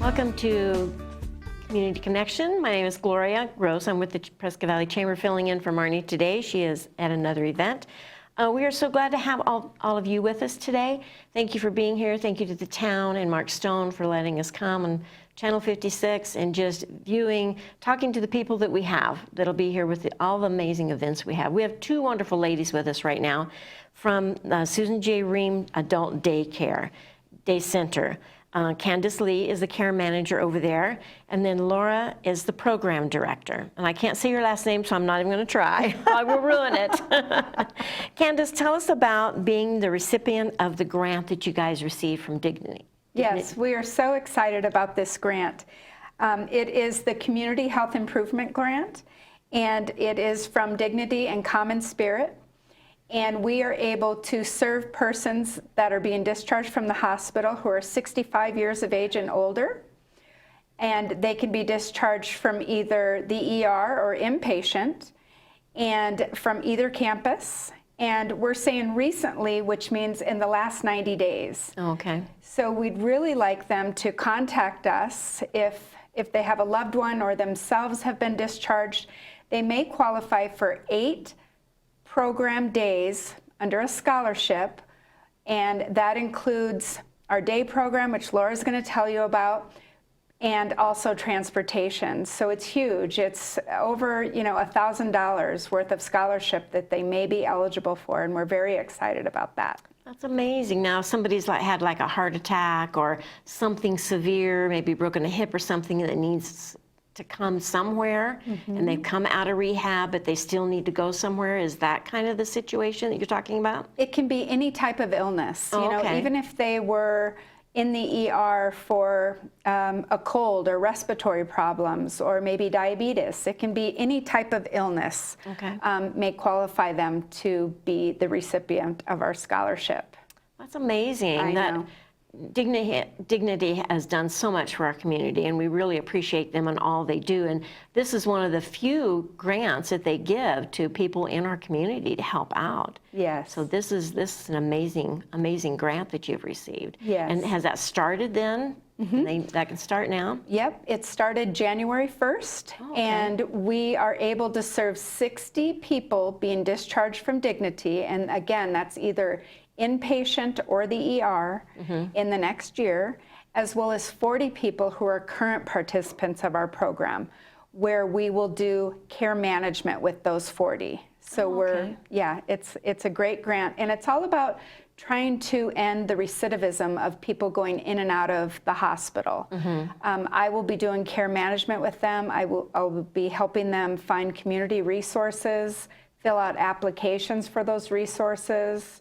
Welcome to Community Connection. My name is Gloria Gross. I'm with the Prescott Valley Chamber filling in for Marnie today. She is at another event. We are so glad to have all of you with us today. Thank you for being here. Thank you to the town and Mark Stone for letting us come on Channel 56 and just viewing, talking to the people that we have that'll be here with all the amazing events we have. We have two wonderful ladies with us right now from Susan J. Ream Adult Day Center. Candace Lee is the care manager over there, and then Laura is the program director. And I can't say your last name, so I'm not even going to try. I will ruin it. Candace, tell us about being the recipient of the grant that you guys received from Dignity. Yes, we are so excited about this grant. It is the Community Health Improvement Grant, and it is from Dignity and Common Spirit. And we are able to serve persons that are being discharged from the hospital who are 65 years of age and older. And they can be discharged from either the ER or inpatient and from either campus. And we're saying recently, which means in the last 90 days. Okay. So we'd really like them to contact us if they have a loved one or themselves have been discharged. They may qualify for 8 program days under a scholarship, and that includes our day program, which Laura's going to tell you about, and also transportation. So it's huge. It's over, $1,000 worth of scholarship that they may be eligible for, and we're very excited about that. That's amazing. Now, if somebody's had a heart attack or something severe, maybe broken a hip or something that needs to come somewhere, and they've come out of rehab, but they still need to go somewhere. Is that kind of the situation that you're talking about? It can be any type of illness. Okay. Even if they were in the ER for a cold or respiratory problems or maybe diabetes. It can be any type of illness. Okay. May qualify them to be the recipient of our scholarship. That's amazing. I know. Dignity has done so much for our community, and we really appreciate them and all they do. And this is one of the few grants that they give to people in our community to help out. Yes. So this is an amazing grant that you've received. Yes. And has that started then? That can start now? Yep, it started January 1st, and we are able to serve 60 people being discharged from Dignity, and again, that's either inpatient or the ER in the next year, as well as 40 people who are current participants of our program, where we will do care management with those 40. So it's a great grant, and it's all about trying to end the recidivism of people going in and out of the hospital. I will be doing care management with them. I will be helping them find community resources, fill out applications for those resources.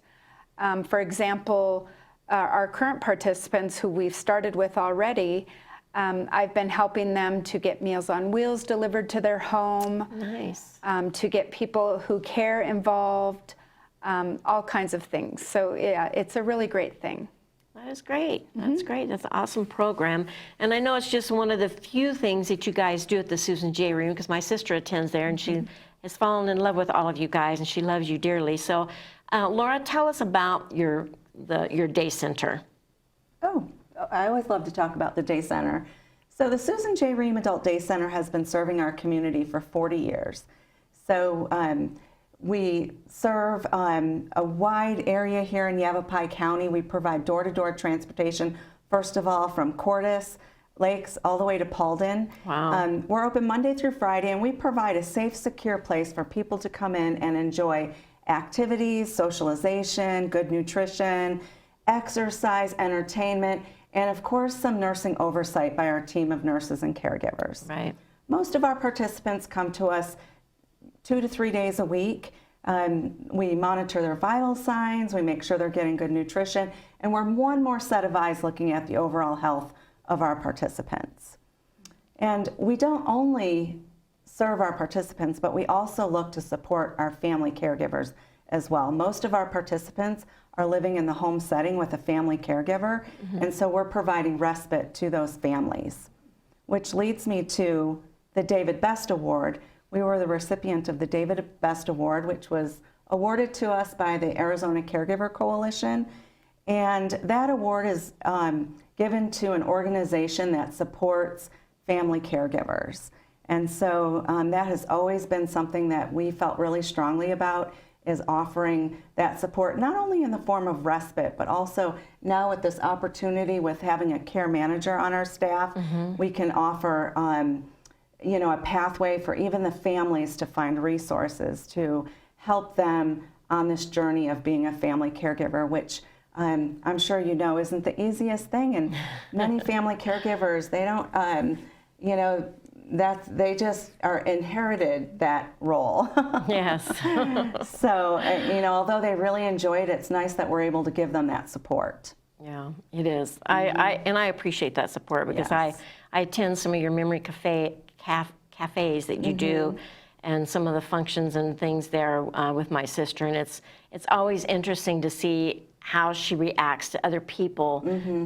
For example, our current participants who we've started with already, I've been helping them to get Meals on Wheels delivered to their home. Nice. To get people who care involved, all kinds of things. So yeah, it's a really great thing. That is great. That's great. That's an awesome program. And I know it's just one of the few things that you guys do at the Susan J. Ream, because my sister attends there, and she has fallen in love with all of you guys, and she loves you dearly. So Laura, tell us about your day center. Oh, I always love to talk about the day center. So the Susan J. Ream Adult Day Center has been serving our community for 40 years. So we serve a wide area here in Yavapai County. We provide door-to-door transportation, first of all, from Cordis Lakes all the way to Paulden. Wow. We're open Monday through Friday, and we provide a safe, secure place for people to come in and enjoy activities, socialization, good nutrition, exercise, entertainment, and of course some nursing oversight by our team of nurses and caregivers. Right. Most of our participants come to us 2 to 3 days a week. We monitor their vital signs, we make sure they're getting good nutrition, and we're one more set of eyes looking at the overall health of our participants. And we don't only serve our participants, but we also look to support our family caregivers as well. Most of our participants are living in the home setting with a family caregiver, and so we're providing respite to those families. Which leads me to the David Best Award. We were the recipient of the David Best Award, which was awarded to us by the Arizona Caregiver Coalition, and that award is given to an organization that supports family caregivers. And so that has always been something that we felt really strongly about, is offering that support, not only in the form of respite, but also now with this opportunity with having a care manager on our staff, we can offer you know, a pathway for even the families to find resources to help them on this journey of being a family caregiver, which I'm sure you know isn't the easiest thing. And many family caregivers, they don't, you know, they just are inherited that role. Yes. So, you know, although they really enjoy it, it's nice that we're able to give them that support. Yeah, it is. I appreciate that support because Yes. I attend some of your memory cafes that you do, and some of the functions and things there with my sister, and it's always interesting to see how she reacts to other people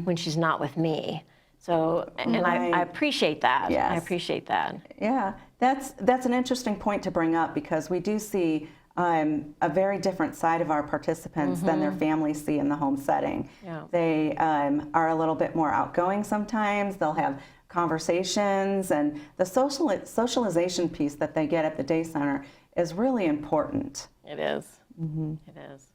when she's not with me. So, and Right. I appreciate that. Yes. I appreciate that. Yeah, that's an interesting point to bring up, because we do see a very different side of our participants than their families see in the home setting. Yeah. They are a little bit more outgoing sometimes. They'll have conversations, and the socialization piece that they get at the day center is really important. It is. It is.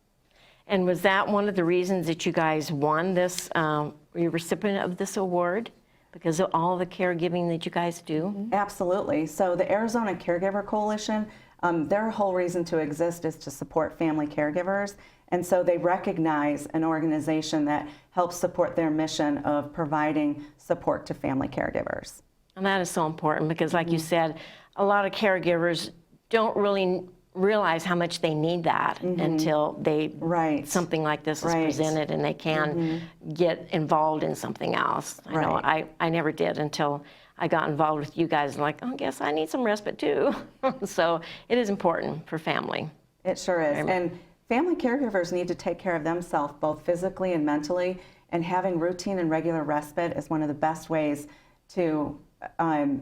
And was that one of the reasons that you guys won this, were you a recipient of this award? Because of all the caregiving that you guys do? Absolutely. So the Arizona Caregiver Coalition, their whole reason to exist is to support family caregivers. And so they recognize an organization that helps support their mission of providing support to family caregivers. And that is so important because, like you said, a lot of caregivers don't really realize how much they need that until they Right. something like this is Right. presented and they can get involved in something else. I know I never did until I got involved with you guys. Like, oh, I guess I need some respite too. So it is important for family. It sure is. And family caregivers need to take care of themselves both physically and mentally, and having routine and regular respite is one of the best ways to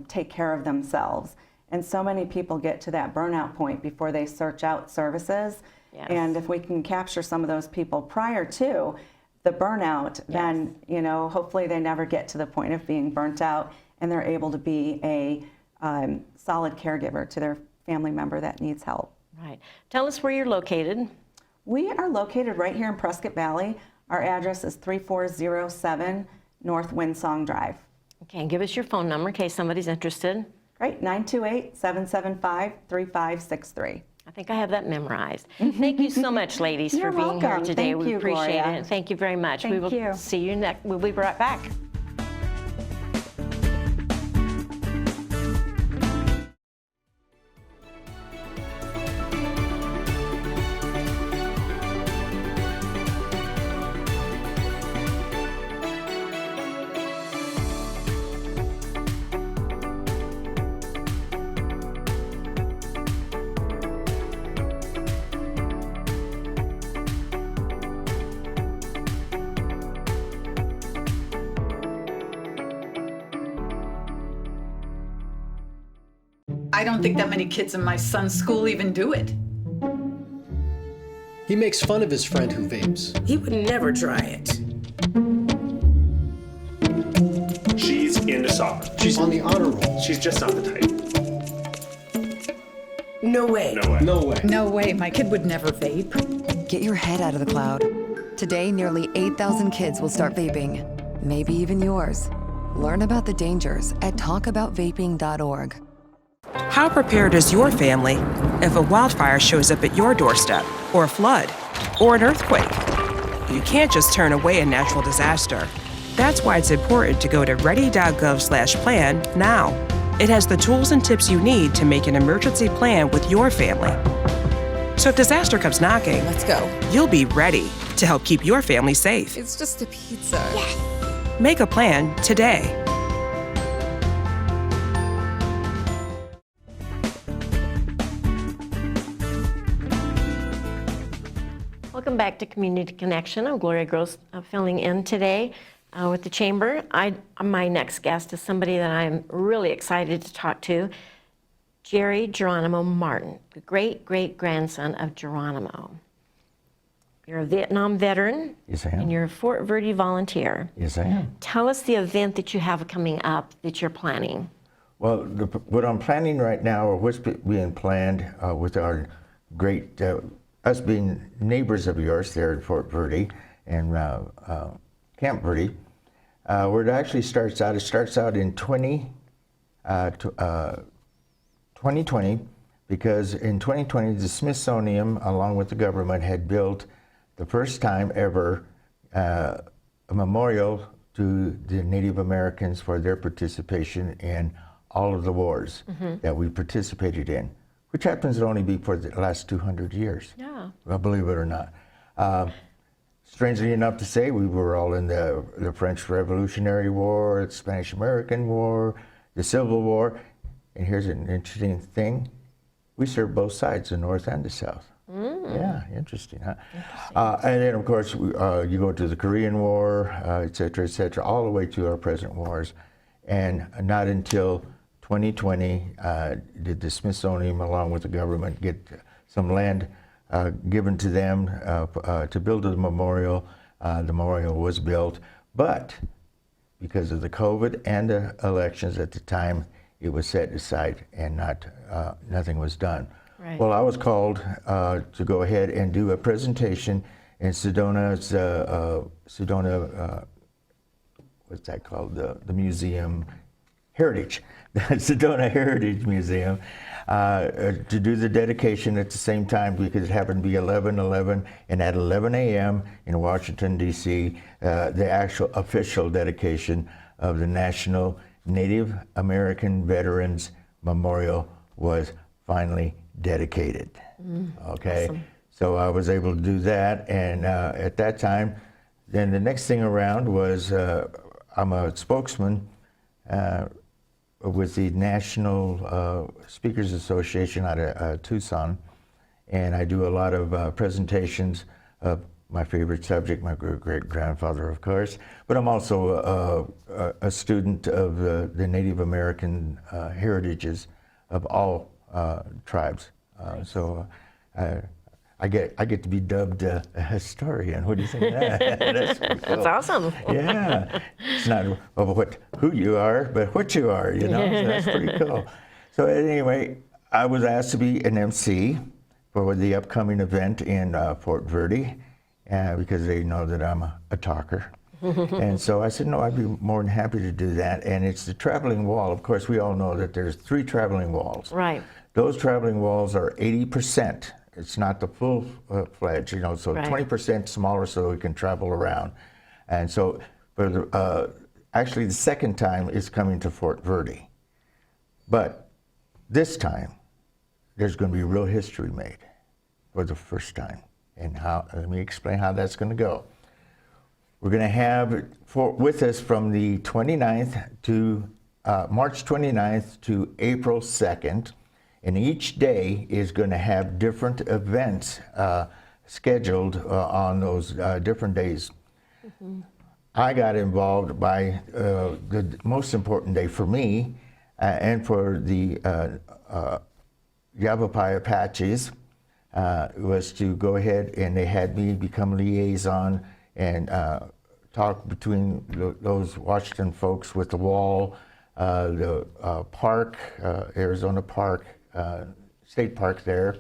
take care of themselves. And so many people get to that burnout point before they search out services. Yes. And if we can capture some of those people prior to the burnout, then, you know, hopefully they never get to the point of being burnt out, and they're able to be a solid caregiver to their family member that needs help. Right. Tell us where you're located. We are located right here in Prescott Valley. Our address is 3407 North Windsong Drive. Okay, and give us your phone number in case somebody's interested. Right, 928-775-3563. I think I have that memorized. Thank you so much, ladies, You're for being here welcome. today. Thank We you, appreciate Gloria. it. Thank you very much. We Thank will you. see you next. We'll be right back. I don't think that many kids in my son's school even do it. He makes fun of his friend who vapes. He would never try it. She's into soccer. She's on the honor roll. She's just not the type. No way. No way. No way. No way, my kid would never vape. Get your head out of the cloud. Today, nearly 8,000 kids will start vaping, maybe even yours. Learn about the dangers at talkaboutvaping.org. How prepared is your family if a wildfire shows up at your doorstep, or a flood, or an earthquake? You can't just turn away a natural disaster. That's why it's important to go to ready.gov/plan now. It has the tools and tips you need to make an emergency plan with your family. So if disaster comes knocking, Let's go. you'll be ready to help keep your family safe. It's just a pizza. Make a plan today. Welcome back to Community Connection. I'm Gloria Gross, filling in today with the Chamber. My next guest is somebody that I'm really excited to talk to, Jerry Geronimo Martin, the great-great-grandson of Geronimo. You're a Vietnam veteran. Yes, I am. And you're a Fort Verde volunteer. Yes, I am. Tell us the event that you have coming up that you're planning. Well, what I'm planning right now, or what's being planned with our great, us being neighbors of yours there at Fort Verde and Camp Verde, where it actually starts out in 2020, because in 2020, the Smithsonian, along with the government, had built the first time ever a memorial to the Native Americans for their participation in all of the wars that we participated in, which happens to only be for the last 200 years. Yeah. Well, believe it or not. Strangely enough to say, we were all in the French Revolutionary War, the Spanish-American War, the Civil War, and here's an interesting thing. We served both sides, the North and the South. Yeah, interesting, huh? And then, of course, you go to the Korean War, et cetera, all the way to our present wars. And not until 2020 did the Smithsonian, along with the government, get some land given to them to build a memorial. The memorial was built, but because of the COVID and the elections at the time, it was set aside and nothing was done. Right. Well, I was called to go ahead and do a presentation in Sedona's, what's that called? The museum, Heritage, the Sedona Heritage Museum, to do the dedication at the same time, because it happened to be 11/11, and at 11 a.m. in Washington, D.C., the actual official dedication of the National Native American Veterans Memorial was finally dedicated. Okay, awesome. So I was able to do that, and at that time, then the next thing around was I'm a spokesman with the National Speakers Association out of Tucson, and I do a lot of presentations of my favorite subject, my great-grandfather, of course, but I'm also a student of the Native American heritages of all tribes. So I get to be dubbed a historian. What do you think of that? That's pretty cool. That's awesome. Yeah, it's not who you are, but what you are, you know, so that's pretty cool. So anyway, I was asked to be an MC for the upcoming event in Fort Verde, because they know that I'm a talker. And so I said, no, I'd be more than happy to do that. And it's the traveling wall. Of course, we all know that there's 3 traveling walls. Right. Those traveling walls are 80%. It's not the full-fledged, you know, so Right. 20% smaller so we can travel around. And so, for the, actually the second time is coming to Fort Verde. But this time, there's going to be real history made for the first time. And let me explain how that's going to go. We're going to have with us from the 29th to March 29th to April 2nd. And each day is going to have different events scheduled on those different days. I got involved by the most important day for me and for the Yavapai Apaches was to go ahead, and they had me become liaison and talk between those Washington folks with the wall, the park, Arizona Park, State Park there,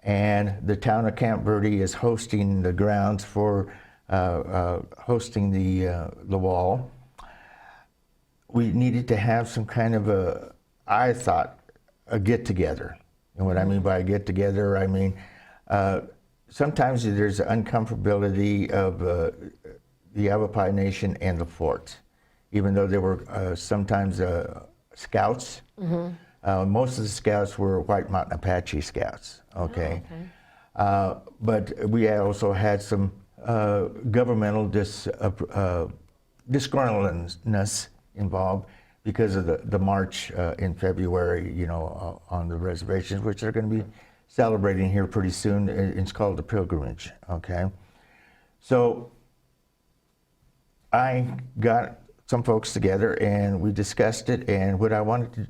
and the town of Camp Verde is hosting the grounds for hosting the wall. We needed to have some kind of I thought, a get-together. And what I mean by a get-together, I mean sometimes there's uncomfortability of the Yavapai Nation and the fort, even though there were sometimes scouts. Most of the scouts were White Mountain Apache scouts, okay? But we also had some governmental disgruntledness involved because of the march in February, you know, on the reservations, which they're going to be celebrating here pretty soon. It's called the pilgrimage, okay? So I got some folks together and we discussed it, and what I wanted to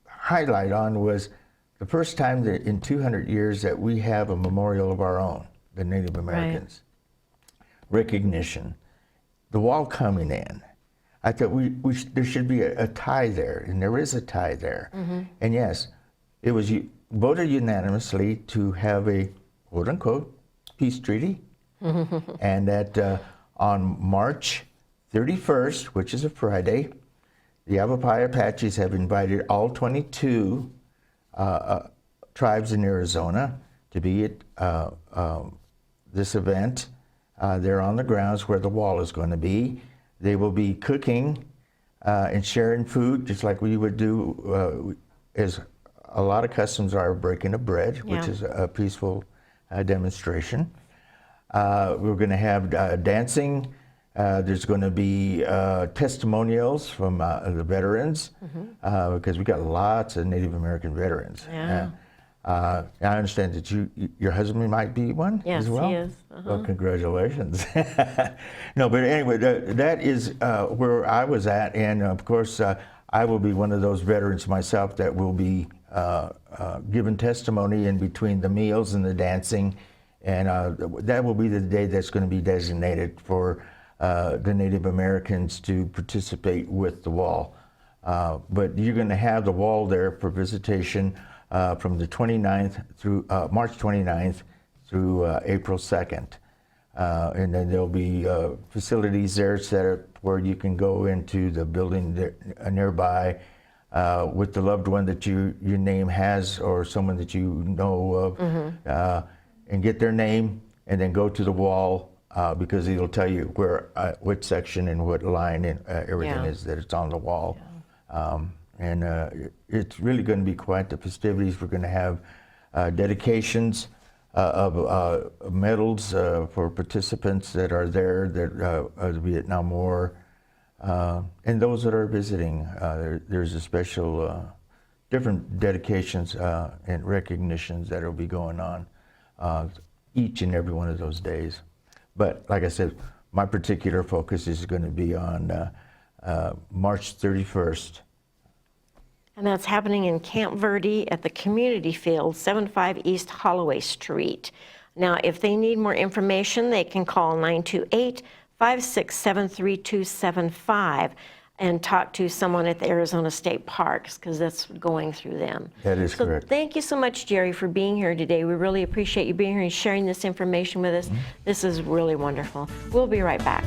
highlight on was the first time that in 200 years that we have a memorial of our own. the Native Americans. Recognition. The wall coming in. I thought there should be a tie there, and there is a tie there. And yes, it was voted unanimously to have a quote-unquote peace treaty, and that on March 31st, which is a Friday, the Yavapai Apaches have invited all 22 tribes in Arizona to be at this event. They're on the grounds where the wall is going to be. They will be cooking and sharing food, just like we would do, as a lot of customs are breaking of bread, which is a peaceful demonstration. We're going to have dancing. There's going to be testimonials from the veterans, because we got lots of Native American veterans. I understand that your husband might be one as well? Yes, he is. Well, congratulations. No, but anyway, that is where I was at, and of course, I will be one of those veterans myself that will be giving testimony in between the meals and the dancing, and that will be the day that's going to be designated for the Native Americans to participate with the wall. But you're going to have the wall there for visitation from the 29th through March 29th through April 2nd. And then there'll be facilities there set up where you can go into the building there, nearby with the loved one that your name has, or someone that you know of, and get their name, and then go to the wall, because it'll tell you where, which section and what line and everything is that it's on the wall. And it's really going to be quite the festivities. We're going to have dedications of medals for participants that are there, that are the Vietnam War, and those that are visiting. There's a special different dedications and recognitions that will be going on each and every one of those days. But like I said, my particular focus is going to be on March 31st. And that's happening in Camp Verde at the community field, 75 East Holloway Street. Now, if they need more information, they can call 928-567-3275 and talk to someone at the Arizona State Parks, because that's going through them. That is correct. Thank you so much, Jerry, for being here today. We really appreciate you being here and sharing this information with us. This is really wonderful. We'll be right back.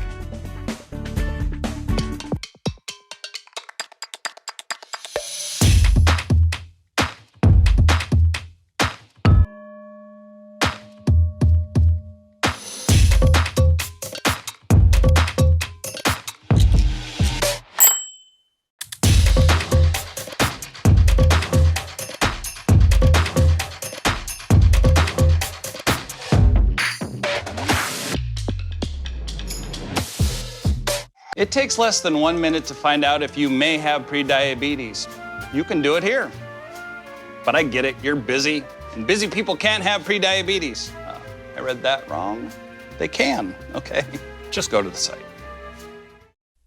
It takes less than 1 minute to find out if you may have prediabetes. You can do it here. But I get it, you're busy, and busy people can't have prediabetes. I read that wrong. They can, okay? Just go to the site.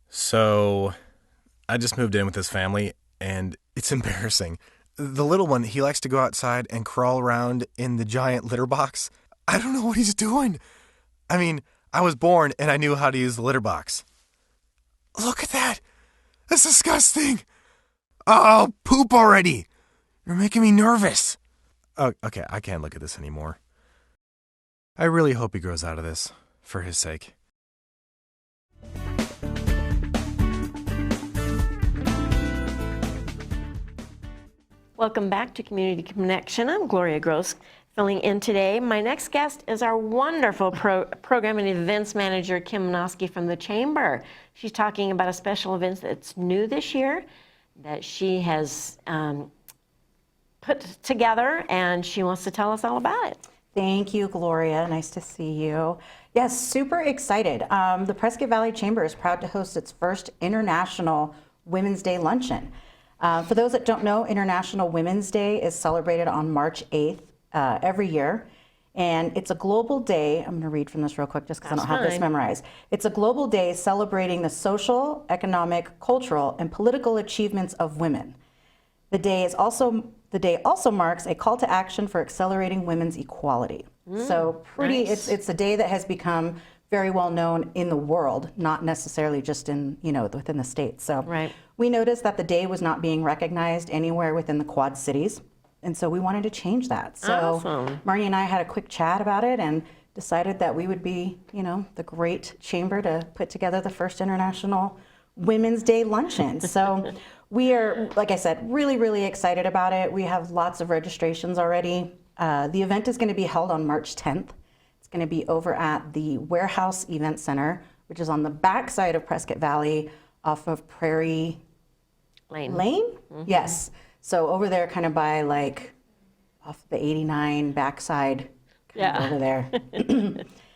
So, I just moved in with this family, and it's embarrassing. The little one, he likes to go outside and crawl around in the giant litter box. I don't know what he's doing. I mean, I was born and I knew how to use the litter box. Look at that! That's disgusting! Oh, poop already! You're making me nervous. Oh, okay, I can't look at this anymore. I really hope he grows out of this, for his sake. Welcome back to Community Connection. I'm Gloria Gross, filling in today. My next guest is our wonderful program and events manager, Kim Noski from the Chamber. She's talking about a special event that's new this year that she has put together, and she wants to tell us all about it. Thank you, Gloria. Nice to see you. Yes, super excited. The Prescott Valley Chamber is proud to host its first International Women's Day Luncheon. For those that don't know, International Women's Day is celebrated on March 8th every year. And it's a global day. I'm going to read from this real quick just because I don't have this memorized. It's a global day celebrating the social, economic, cultural, and political achievements of women. The day also marks a call to action for accelerating women's equality. So pretty, nice. it's a day that has become very well known in the world, not necessarily just in, within the States. So Right. we noticed that the day was not being recognized anywhere within the Quad Cities. And so we wanted to change that. So Awesome. Marnie and I had a quick chat about it and decided that we would be, the great chamber to put together the first International Women's Day Luncheon. So we are, like I said, really, really excited about it. We have lots of registrations already. The event is going to be held on March 10th. It's going to be over at the Warehouse Event Center, which is on the back side of Prescott Valley off of Prairie Lane. Lane? Yes. So over there kind of by off the 89 backside kind of over there.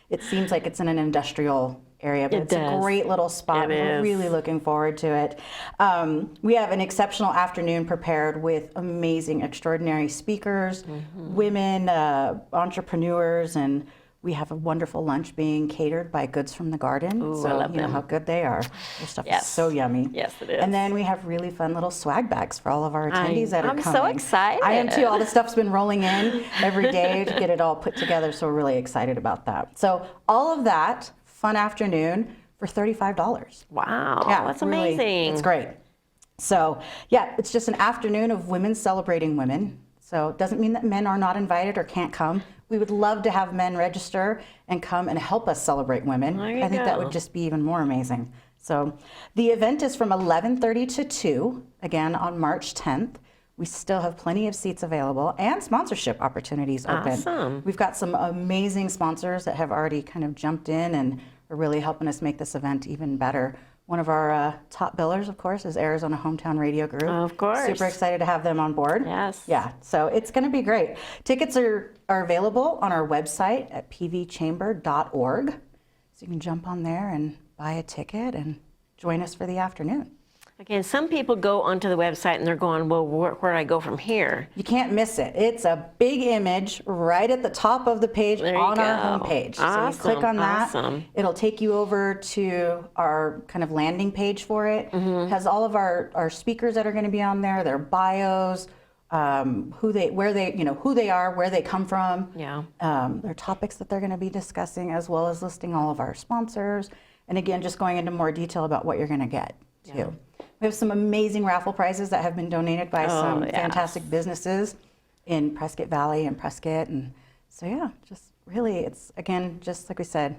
It seems like it's in an industrial area, but It it's a does. great little spot. It We're is. really looking forward to it. We have an exceptional afternoon prepared with amazing, extraordinary speakers, women, entrepreneurs, and we have a wonderful lunch being catered by Goods from the Garden. Ooh, so I love you know them. how good they are. Their stuff Yes. is so yummy. Yes, it is. And then we have really fun little swag bags for all of our attendees that are I'm so coming. excited. I am too. All the stuff's been rolling in every day to get it all put together, so we're really excited about that. So all of that, fun afternoon for $35. Wow, Yeah, that's really, amazing. It's great. So yeah, it's just an afternoon of women celebrating women. So it doesn't mean that men are not invited or can't come. We would love to have men register and come and help us celebrate women. There you I think that go. would just be even more amazing. So the event is from 11:30 to 2, again on March 10th. We still have plenty of seats available and sponsorship opportunities open. Awesome. We've got some amazing sponsors that have already kind of jumped in and are really helping us make this event even better. One of our top billers, of course, is Arizona Hometown Radio Group. Of course. Super excited to have them on board. Yes. Yeah, so it's going to be great. Tickets are available on our website at pvchamber.org. So you can jump on there and buy a ticket and join us for the afternoon. Again, some people go onto the website and they're going, well, where do I go from here? You can't miss it. It's a big image right at the top of the page There you on our go. homepage. So Awesome, you click on that. awesome. It'll take you over to our kind of landing page for it. Mm-hmm. It has all of our speakers that are going to be on there, their bios, who they are, where they come from, Yeah. their topics that they're going to be discussing, as well as listing all of our sponsors. And again, just going into more detail about what you're going to get too. We have some amazing raffle prizes that have been donated by some yeah. fantastic businesses in Prescott Valley and Prescott. And so, yeah, just really, it's, again, just like we said,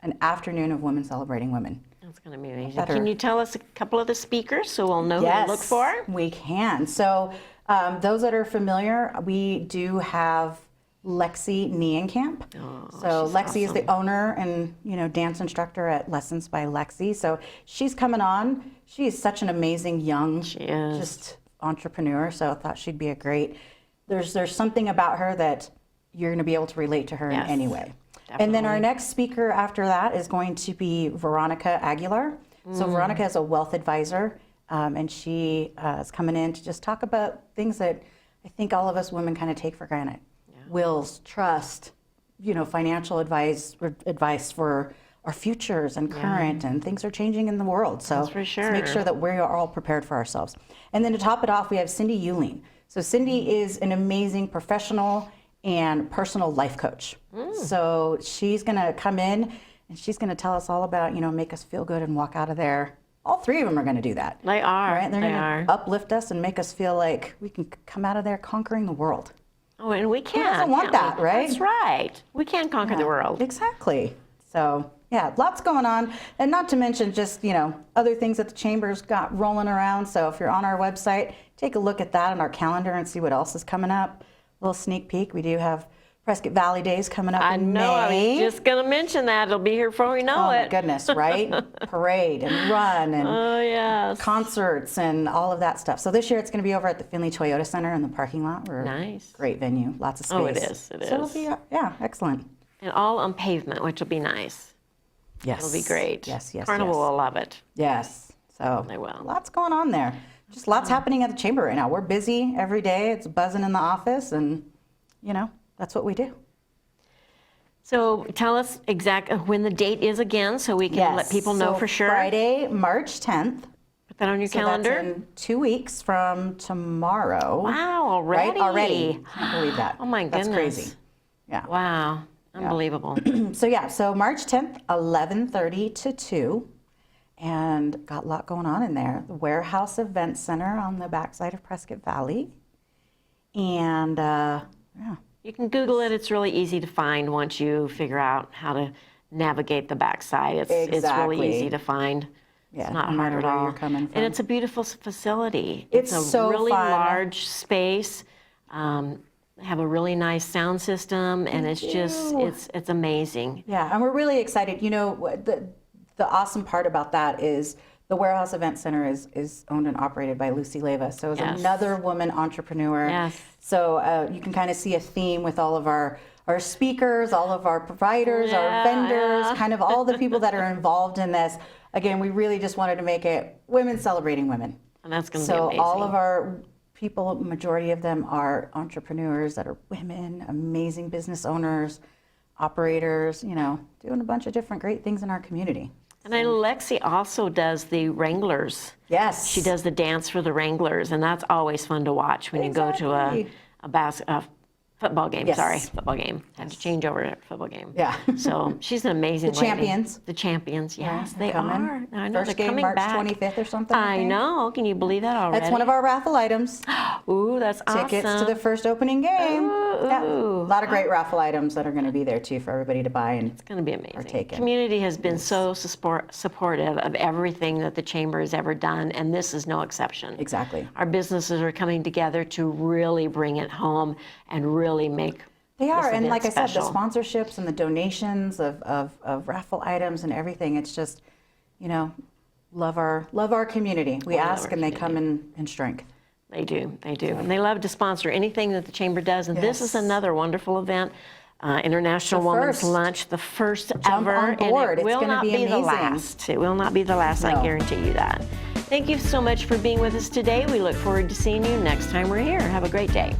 an afternoon of women celebrating women. That's going to be amazing. Better. Can you tell us a couple of the speakers so we'll know who to look for? We can. So those that are familiar, we do have Lexi Nienkamp. So Lexi is the owner and dance instructor at Lessons by Lexi. So she's coming on. She is such an amazing young just entrepreneur. So I thought she'd be a great. There's something about her that you're going to be able to relate to her Yes, in any way. And then our next speaker after that is going to be Veronica Aguilar. So Veronica is a wealth advisor, and she is coming in to just talk about things that I think all of us women kind of take for granted. Wills, trust, financial advice for our futures and current, and things are changing in the world. So That's for to make sure. sure that we are all prepared for ourselves. And then to top it off, we have Cindy Euling. So Cindy is an amazing professional and personal life coach. So she's going to come in and she's going to tell us all about, make us feel good and walk out of there. All three of them are going to do that. They are. Right? They're They going are. to uplift us and make us feel like we can come out of there conquering the world. Oh, and we can. doesn't want can't that, we? right? That's right. We can conquer the world. Exactly. So yeah, lots going on. And not to mention just, other things that the Chamber's got rolling around. So if you're on our website, take a look at that on our calendar and see what else is coming up. A little sneak peek. We do have Prescott Valley Days coming up I in know. May. I was just going to mention that. It'll be here before we know Oh it. my goodness, right? Parade and run and Oh, yes. concerts and all of that stuff. So this year it's going to be over at the Finley Toyota Center in the parking lot. Nice. Great venue, lots of space. Oh, it is. It So it'll is. be, yeah, excellent. And all on pavement, which will be nice. Yes. It'll be great. Yes, yes, Carnival yes. will love it. Yes. So They will. lots going on there. Just lots happening at the Chamber right now. We're busy every day. It's buzzing in the office, and that's what we do. So tell us exactly when the date is again so we can let people know So for sure. Friday, March 10th. Put that on your So calendar. that's in 2 weeks from tomorrow. Wow, already. Right? Already. Can't believe that. Oh, my That's goodness. crazy. Yeah. Wow, unbelievable. So yeah, so March 10th, 11:30 to 2, and got a lot going on in there. The Warehouse Event Center on the backside of Prescott Valley. And yeah. You can Google it. It's really easy to find once you figure out how to navigate the backside. It's really Exactly. easy to find. Yeah, It's not no hard matter at where all. you're coming from. And it's a beautiful facility. It's a so really fun. large space. They have a really nice sound system, and it's just it's amazing. Yeah, and we're really excited. You know, the awesome part about that is the Warehouse Event Center is owned and operated by Lucy Leyva. So it's Yes. another woman entrepreneur. Yes. So you can kind of see a theme with all of our speakers, all of our providers, our vendors, kind of all the people that are involved in this. Again, we really just wanted to make it women celebrating women. And that's going to be So amazing. all of our people, majority of them are entrepreneurs that are women, amazing business owners, operators, you know, doing a bunch of different great things in our community. And I know Lexi also does the Wranglers. Yes. She does the dance for the Wranglers, and that's always fun to watch when you go to a football game. Yes. Sorry, football game. Had to change over to football game. Yeah. So she's an amazing The lady. champions. The champions, yes, they coming. are. I know First they're game coming March back. 25th or something, I I think. know. Can you believe that already? That's one of our raffle items. Ooh, that's Tickets awesome. to the first opening game. Yeah. Ooh. A lot of great raffle items that are going to be there too for everybody to buy and It's going to be amazing. partake in. Community has been so supportive of everything that the Chamber has ever done, and this is no exception. Exactly. Our businesses are coming together to really bring it home and really make They this are, and event like I said, the special. sponsorships and the donations of raffle items and everything, it's just, you know, love our community. We love ask our and they come in strength. They do, and they love to sponsor anything that the Chamber does. And this is Yes. another wonderful event, International The Women's first. Lunch, the first Jump ever, on board. and it It's will gonna not be be the amazing. last. It will not be the last. I No. guarantee you that. Thank you so much for being with us today. We look forward to seeing you next time we're here. Have a great day.